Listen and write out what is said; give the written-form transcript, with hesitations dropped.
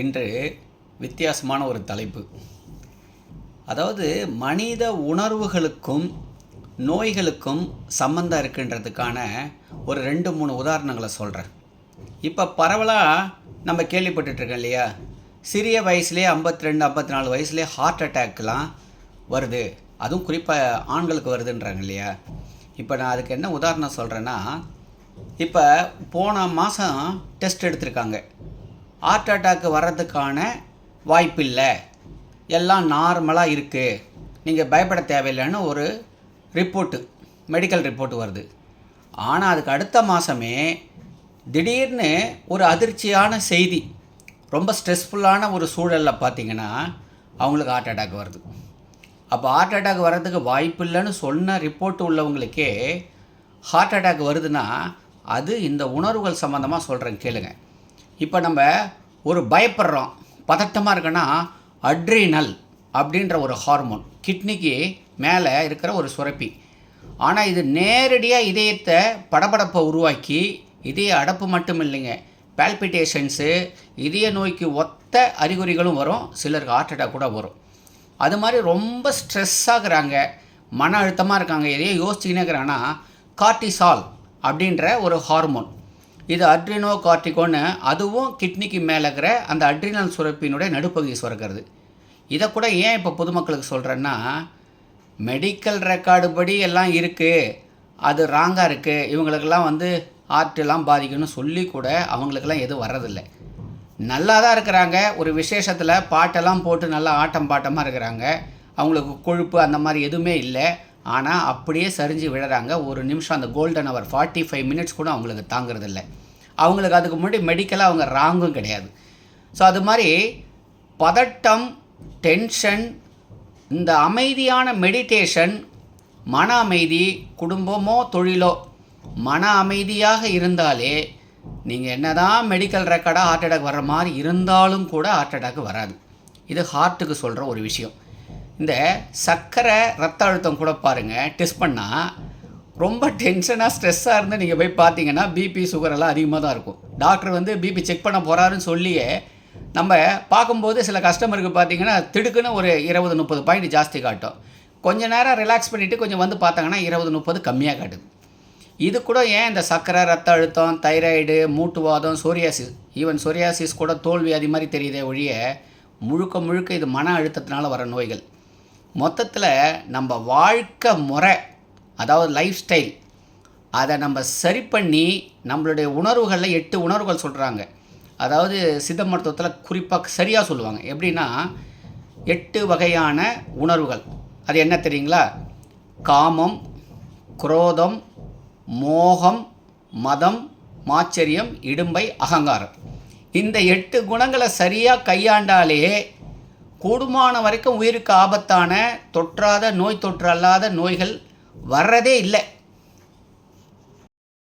இன்று வித்தியாசமான ஒரு தலைப்பு. அதாவது மனித உணர்வுகளுக்கும் நோய்களுக்கும் சம்மந்தம் இருக்குன்றதுக்கான ஒரு 2-3 உதாரணங்களை சொல்கிறேன். இப்போ பரவலாக நம்ம கேள்விப்பட்டுருக்கோம் இல்லையா, சிறிய வயசுலேயே 52-54 வயசுலேயே ஹார்ட் அட்டாக்லாம் வருது, அதுவும் குறிப்பாக ஆண்களுக்கு வருதுன்றாங்க இல்லையா. இப்போ நான் அதுக்கு என்ன உதாரணம் சொல்கிறேன்னா, இப்போ போன மாதம் டெஸ்ட் எடுத்திருக்காங்க, ஹார்ட் அட்டாக்கு வர்றதுக்கான வாய்ப்பில்லை, எல்லாம் நார்மலாக இருக்குது, நீங்கள் பயப்பட தேவையில்லைன்னு ஒரு ரிப்போர்ட்டு, மெடிக்கல் ரிப்போர்ட்டு வருது. ஆனால் அதுக்கு அடுத்த மாதமே திடீர்னு ஒரு அதிர்ச்சியான செய்தி, ரொம்ப ஸ்ட்ரெஸ்ஃபுல்லான ஒரு சூழலில் பார்த்திங்கன்னா அவங்களுக்கு ஹார்ட் அட்டாக் வருது. அப்போ ஹார்ட் அட்டாக் வர்றதுக்கு வாய்ப்பு இல்லைன்னு சொன்ன ரிப்போர்ட் உள்ளவங்களுக்கே ஹார்ட் அட்டாக் வருதுன்னா அது இந்த உணர்வுகள் சம்மந்தமாக சொல்கிறேன் கேளுங்க. இப்போ நம்ம ஒரு பயப்படுறோம், பதட்டமாக இருக்குன்னா அட்ரினல் அப்படின்ற ஒரு ஹார்மோன் கிட்னிக்கு மேலே இருக்கிற ஒரு சுரப்பி. ஆனால் இது நேரடியாக இதயத்தை படபடப்பை உருவாக்கி இதய அடப்பு மட்டும் இல்லைங்க, பால்பிட்டேஷன்ஸு, இதய நோய்க்கு ஒத்த அறிகுறிகளும் வரும், சிலருக்கு ஹார்ட் அட்டாக் கூட வரும். அது மாதிரி ரொம்ப ஸ்ட்ரெஸ் ஆகுறாங்க, மன அழுத்தமாக இருக்காங்க, எதையோ யோசிச்சுக்கினே இருக்கிறாங்கன்னா கார்டிசால் அப்படின்ற ஒரு ஹார்மோன், இது அட்ரினோ கார்டிகோன்னு, அதுவும் கிட்னிக்கு மேலே இருக்கிற அந்த அட்ரினல் சுரப்பினுடைய நடுப்பகுதி சுரக்கிறது. இதை கூட ஏன் இப்போ பொதுமக்களுக்கு சொல்கிறேன்னா, மெடிக்கல் ரெக்கார்டு படி எல்லாம் இருக்குது, அது ராங்காக இருக்குது, இவங்களுக்கெல்லாம் ஹார்ட்டெல்லாம் பாதிக்குன்னு சொல்லி கூட அவங்களுக்கெல்லாம் எதுவும் வர்றதில்லை. நல்லா தான் இருக்கிறாங்க, ஒரு விசேஷத்தில் பாட்டெல்லாம் போட்டு நல்லா ஆட்டம் பாட்டமாக இருக்கிறாங்க, அவங்களுக்கு கொழுப்பு அந்த மாதிரி எதுவுமே இல்லை. ஆனால் அப்படியே சரிஞ்சு விழுறாங்க. ஒரு நிமிஷம், அந்த கோல்டன் ஹவர் 45 மினிட்ஸ் கூட அவங்களுக்கு தாங்கிறதில்ல. அவங்களுக்கு அதுக்கு முன்னாடி மெடிக்கலாக அவங்க ராங்கும் கிடையாது. ஸோ அது மாதிரி பதட்டம், டென்ஷன், இந்த அமைதியான மெடிடேஷன், மன அமைதி, குடும்பமோ தொழிலோ மன அமைதியாக இருந்தாலே நீங்கள் என்ன தான் மெடிக்கல் ரெக்கார்டாக ஹார்ட் அட்டாக் வர்ற மாதிரி இருந்தாலும் கூட ஹார்ட் அட்டாக் வராது. இது ஹார்ட்டுக்கு சொல்கிற ஒரு விஷயம். இந்த சர்க்கரை ரத்த அழுத்தம் கூட பாருங்கள், டெஸ்ட் பண்ணால் ரொம்ப டென்ஷனாக ஸ்ட்ரெஸ்ஸாக இருந்து நீங்கள் போய் பார்த்தீங்கன்னா பிபி சுகரெல்லாம் அதிகமாக தான் இருக்கும். டாக்டர் பிபி செக் பண்ண போகிறாருன்னு சொல்லியே நம்ம பார்க்கும்போது சில கஸ்டமருக்கு பார்த்திங்கன்னா திடுக்குன்னு ஒரு 20-30 பாயிண்ட் ஜாஸ்தி காட்டும். கொஞ்சம் நேரம் ரிலாக்ஸ் பண்ணிவிட்டு கொஞ்சம் பார்த்தாங்கன்னா 20-30 கம்மியாக காட்டுது. இது கூட ஏன் இந்த சர்க்கரை, ரத்த அழுத்தம், தைராய்டு, மூட்டுவாதம், சோரியாசிஸ், ஈவன் சோரியாசிஸ் கூட தோல் வியாதி மாதிரி தெரியுதே ஒழிய முழுக்க முழுக்க இது மன அழுத்தத்தினால வர நோய்கள். மொத்தத்தில் நம்ம வாழ்க்கை முறை, அதாவது லைஃப் ஸ்டைல், அதை நம்ம சரி பண்ணி நம்மளுடைய உணர்வுகளில் 8 உணர்வுகள் சொல்கிறாங்க. அதாவது சித்த மருத்துவத்தில் குறிப்பாக சரியாக சொல்லுவாங்க. எப்படின்னா 8 வகையான உணர்வுகள். அது என்ன தெரியுங்களா? காமம், குரோதம், மோகம், மதம், மாச்சரியம், இடும்பை, அகங்காரம். இந்த 8 குணங்களை சரியாக கையாண்டாலே கூடுமான வரைக்கும் உயிருக்கு ஆபத்தான தொற்றாத நோய் தொற்று அல்லாத நோய்கள் வர்றதே இல்லை.